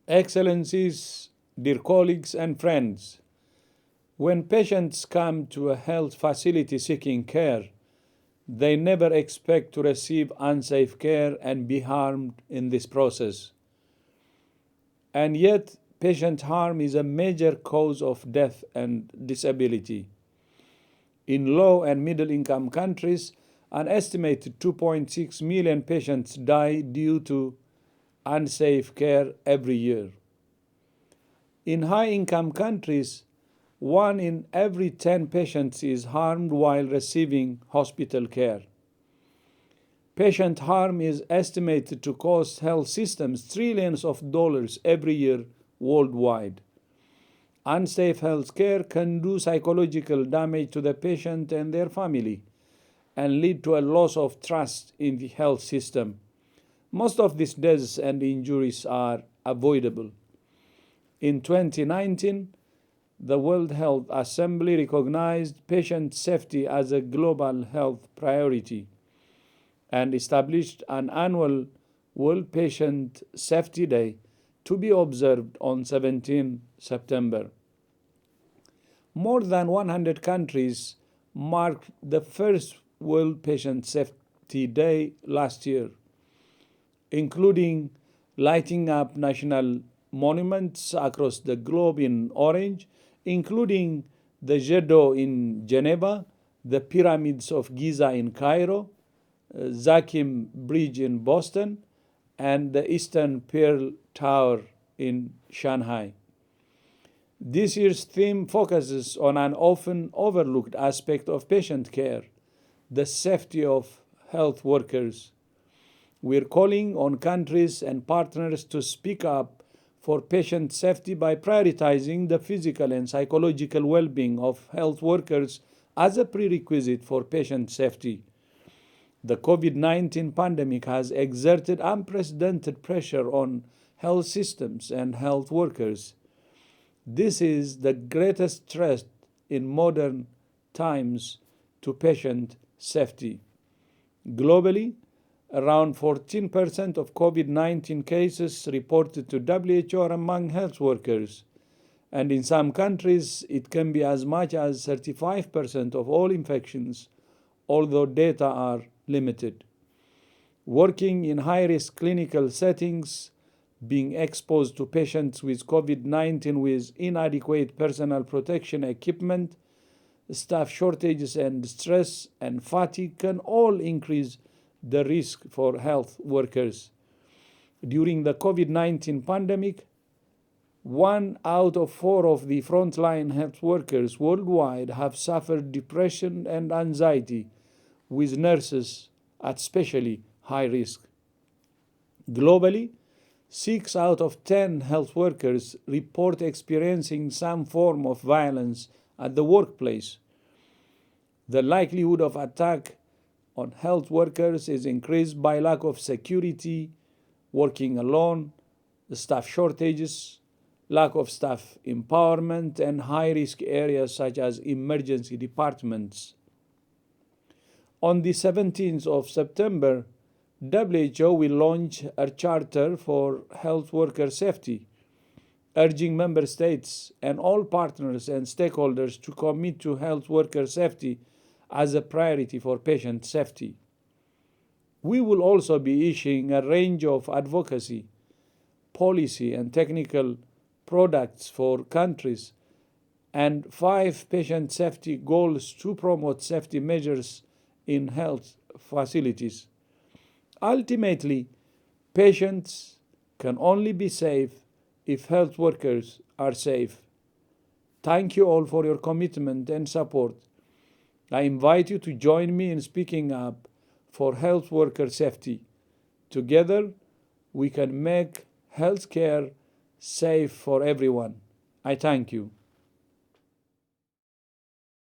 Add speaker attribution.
Speaker 1: Excellencies, dear colleagues and friends, when patients come to a health facility seeking care, they never expect to receive unsafe care and be harmed in this process. And yet, patient harm is a major cause of death and disability. In low and middle income countries, an estimated 2.6 million patients die due to unsafe care every year. In high-income countries, 1 in every 10 patients is harmed while receiving hospital care. Patient harm is estimated to cost health systems trillions of dollars every year worldwide. Unsafe health care can do psychological damage to the patient and their family and lead to a loss of trust in the health system. Most of these deaths and injuries are avoidable. In 2019, the World Health Assembly recognized patient safety as a global health priority and established an annual World Patient Safety Day to be observed on 17 September. More than 100 countries marked the first World Patient Safety Day last year, including lighting up national monuments across the globe in orange, including the Jet d'Eau in Geneva, the pyramids of Giza in Cairo, Zakim Bridge in Boston, and the Eastern Pearl Tower in Shanghai. This year's theme focuses on an often overlooked aspect of patient care, the safety of health workers. We're calling on countries and partners to speak up for patient safety by prioritizing the physical and psychological well-being of health workers as a prerequisite for patient safety. The COVID-19 pandemic has exerted unprecedented pressure on health systems and health workers. This is the greatest threat in modern times to patient safety. Globally, around 14% of COVID-19 cases reported to WHO are among health workers, and in some countries it can be as much as 35% of all infections, although data are limited. Working in high-risk clinical settings, being exposed to patients with COVID-19 with inadequate personal protection equipment, staff shortages and stress and fatigue can all increase the risk for health workers. During the COVID-19 pandemic, 1 out of 4 of the frontline health workers worldwide have suffered depression and anxiety, with nurses at especially high risk. Globally, 6 out of 10 health workers report experiencing some form of violence at the workplace. The likelihood of attack on health workers is increased by lack of security, working alone, staff shortages, lack of staff empowerment, and high-risk areas such as emergency departments. On the 17th of September, WHO will launch a charter for health worker safety, urging member states and all partners and stakeholders to commit to health worker safety as a priority for patient safety. We will also be issuing a range of advocacy, policy, and technical products for countries and 5 patient safety goals to promote safety measures in health facilities. Ultimately, patients can only be safe if health workers are safe. Thank you all for your commitment and support. I invite you to join me in speaking up for health worker safety. Together, we can make healthcare safe for everyone. I thank you.